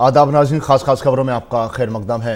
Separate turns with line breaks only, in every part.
आदाब नाज़रीन, खास खबरों में आपका खैर मकदम है।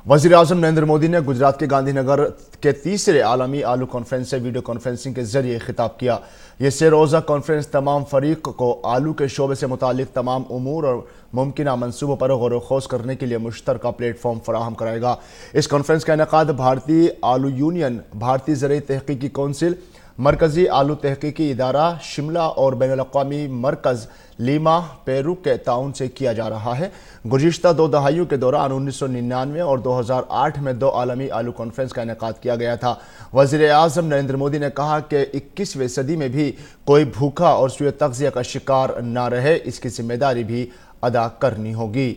वज़ीर आज़म नरेंद्र मोदी ने गुजरात के गांधी नगर के तीसरे आलमी आलू कॉन्फ्रेंस से वीडियो कॉन्फ्रेंसिंग के जरिए खिताब किया। ये से रोज़ा कॉन्फ्रेंस तमाम फरीक को आलू के शोबे से मुतालिक तमाम उमूर और मुमकिना मंसूबों पर गौर व खोज करने के लिए मुश्तरका प्लेटफॉर्म फराहम कराएगा। इस कॉन्फ्रेंस का इनेकाद भारतीय आलू यूनियन, भारतीय ज़राई तहकीकी कौंसिल, मरकज़ी आलू तहकीकी इदारा शिमला और बैनुल-अक़वामी मरकज़ लीमा पेरू के ताउन से किया जा रहा है। गुज़िश्ता 2 दहाइयों के दौरान 1999 और 2008 में 2 आलमी आलू कॉन्फ्रेंस का इनेकाद किया गया था। वज़ीर आज़म नरेंद्र मोदी ने कहा कि 21वीं सदी में भी कोई भूखा और सूए तग़ज़िया का शिकार न रहे, इसकी जिम्मेदारी भी अदा करनी होगी।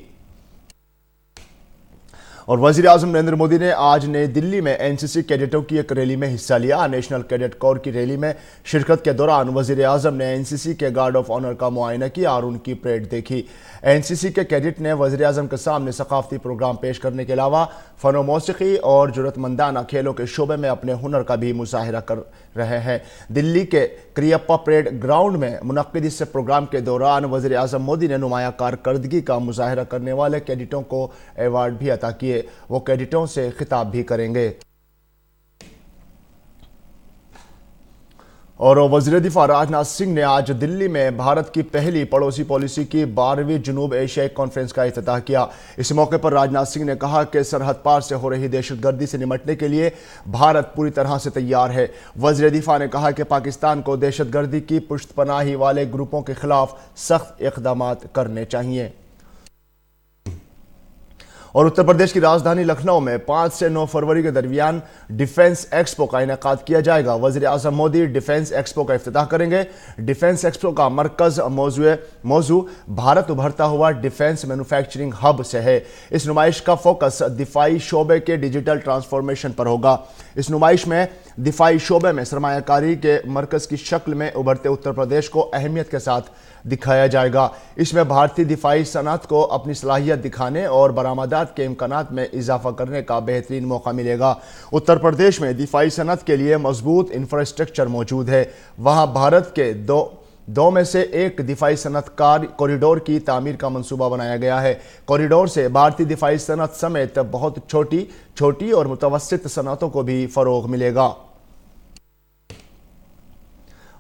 और वज़ीर आज़म नरेंद्र मोदी ने आज नई दिल्ली में एनसीसी कैडेटों की एक रैली में हिस्सा लिया। नेशनल कैडेट कोर की रैली में शिरकत के दौरान वज़ीर आज़म ने एनसीसी के गार्ड ऑफ ऑनर का मुआयना किया और उनकी परेड देखी। एनसीसी के कैडेट ने वज़ीर आज़म के सामने सकाफ़ती प्रोग्राम पेश करने के अलावा फ़न व मौसीक़ी और ज़रूरतमंदाना खेलों के शोबे में अपने हुनर का भी मुज़ाहिरा कर रहे हैं। दिल्ली के क्रियप्पा परेड ग्राउंड में मुनक्किद इस प्रोग्राम के दौरान वज़ीर आज़म मोदी ने नुमाया कारकर्दगी का मुज़ाहिरा करने वाले कैडेटों को अवार्ड भी अता किए। वो कैडेटों से खिताब भी करेंगे। और वज़ीर दिफा राजनाथ सिंह ने आज दिल्ली में भारत की पहली पड़ोसी पॉलिसी की 12वीं जनूब एशियाई कॉन्फ्रेंस का इफ्तिताह किया। इस मौके पर राजनाथ सिंह ने कहा कि सरहद पार से हो रही दहशतगर्दी से निपटने के लिए भारत पूरी तरह से तैयार है। वज़ीर दिफा ने कहा कि पाकिस्तान को दहशतगर्दी की पुश्तपनाही वाले ग्रुपों के खिलाफ सख्त इक़दाम करने चाहिए। और उत्तर प्रदेश की राजधानी लखनऊ में 5 से 9 फरवरी के दरमियान डिफेंस एक्सपो का इनेकाद किया जाएगा। वज़ीर आज़म मोदी डिफेंस एक्सपो का इफ्तिताह करेंगे। डिफेंस एक्सपो का मरकज़ मौजू भारत उभरता हुआ डिफेंस मैन्युफैक्चरिंग हब से है। इस नुमाइश का फोकस दिफाई शोबे के डिजिटल ट्रांसफॉर्मेशन पर होगा। इस नुमाइश में दिफाई शोबे में सरमायाकारी के मरकज़ की शक्ल में उभरते उत्तर प्रदेश को अहमियत के साथ दिखाया जाएगा। इसमें भारतीय दिफाई सनअत को अपनी सलाहियत दिखाने और बरामदात के इम्कानात में इजाफा करने का बेहतरीन मौका मिलेगा। उत्तर प्रदेश में दिफाई सनअत के लिए मजबूत इंफ्रास्ट्रक्चर मौजूद है। वहाँ भारत के दो में से एक दिफाई सनअतकार कॉरिडोर की तामीर का मंसूबा बनाया गया है। कॉरिडोर से भारतीय दिफाई सनअत समेत बहुत छोटी और मुतवस्सित सनअतों को भी फ़रोग़ मिलेगा।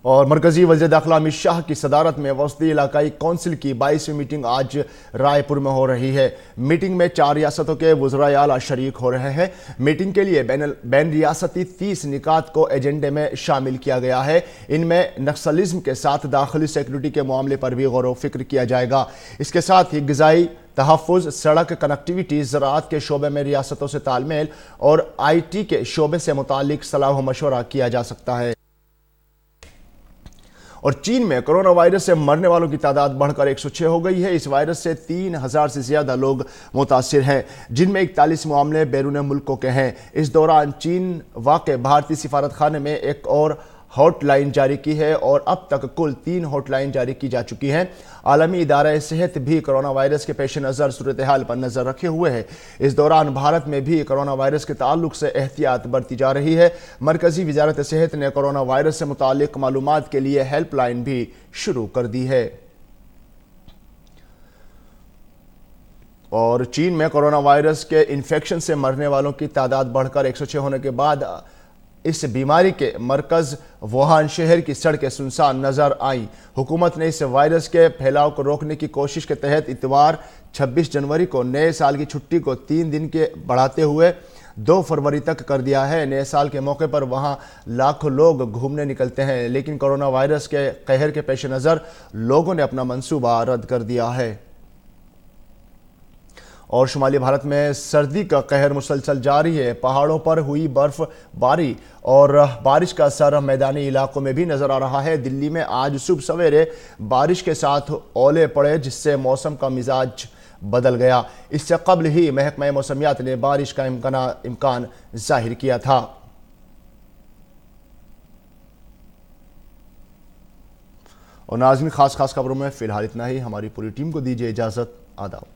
और मरकज़ी वज़ीर दाखिला अमित शाह की सदारत में वस्ती इलाकाई कौंसिल की 22वीं मीटिंग आज रायपुर में हो रही है। मीटिंग में 4 रियासतों के वज़राए आला शरीक हो रहे हैं। मीटिंग के लिए बैन रियासती 30 निकात को एजेंडे में शामिल किया गया है। इनमें नक्सलिज्म के साथ दाखिली सिक्योरिटी के मामले पर भी गौर व फिक्र किया जाएगा। इसके साथ ही ग़िज़ाई तहफ़्फ़ुज़, सड़क कनेक्टिविटी, ज़राअत के शोबे में रियासतों से तालमेल और IT के शोबे से मुतालिक सलाह व मशवरा किया जा सकता है। और चीन में कोरोना वायरस से मरने वालों की तादाद बढ़कर 106 हो गई है। इस वायरस से 3000 से ज़्यादा लोग मुतासिर हैं, जिनमें 41 मामले बैरून मुल्कों के हैं। इस दौरान चीन वाक़े भारतीय सिफारत खाने में एक और हॉटलाइन जारी की है और अब तक कुल 3 हॉटलाइन जारी की जा चुकी हैं। आलमी इदारा सेहत भी कोरोना वायरस के पेश नज़र सूरत हाल पर नज़र रखे हुए है। इस दौरान भारत में भी कोरोना वायरस के ताल्लुक से एहतियात बरती जा रही है। मरकज़ी वज़ारत सेहत ने कोरोना वायरस से मुतालिक मालूमात के लिए हेल्पलाइन भी शुरू कर दी है। और चीन में कोरोना वायरस के इन्फेक्शन से मरने वालों की तादाद बढ़कर 106 होने के बाद इस बीमारी के मरकज़ वुहान शहर की सड़कें सुनसान नज़र आईं। हुकूमत ने इस वायरस के फैलाव को रोकने की कोशिश के तहत इतवार 26 जनवरी को नए साल की छुट्टी को 3 दिन के बढ़ाते हुए 2 फरवरी तक कर दिया है। नए साल के मौके पर वहां लाखों लोग घूमने निकलते हैं, लेकिन कोरोना वायरस के कहर के पेश नज़र लोगों ने अपना मंसूबा रद्द कर दिया है। और शुमाली भारत में सर्दी का कहर मुसलसल जारी है। पहाड़ों पर हुई बर्फबारी और बारिश का असर मैदानी इलाकों में भी नजर आ रहा है। दिल्ली में आज सुबह सवेरे बारिश के साथ ओले पड़े, जिससे मौसम का मिजाज बदल गया। इससे कबल ही महकमा मौसमियात ने बारिश का इम्कान जाहिर किया था। और नाज़रीन, खास खबरों में फिलहाल इतना ही। हमारी पूरी टीम को दीजिए इजाज़त। आदाब।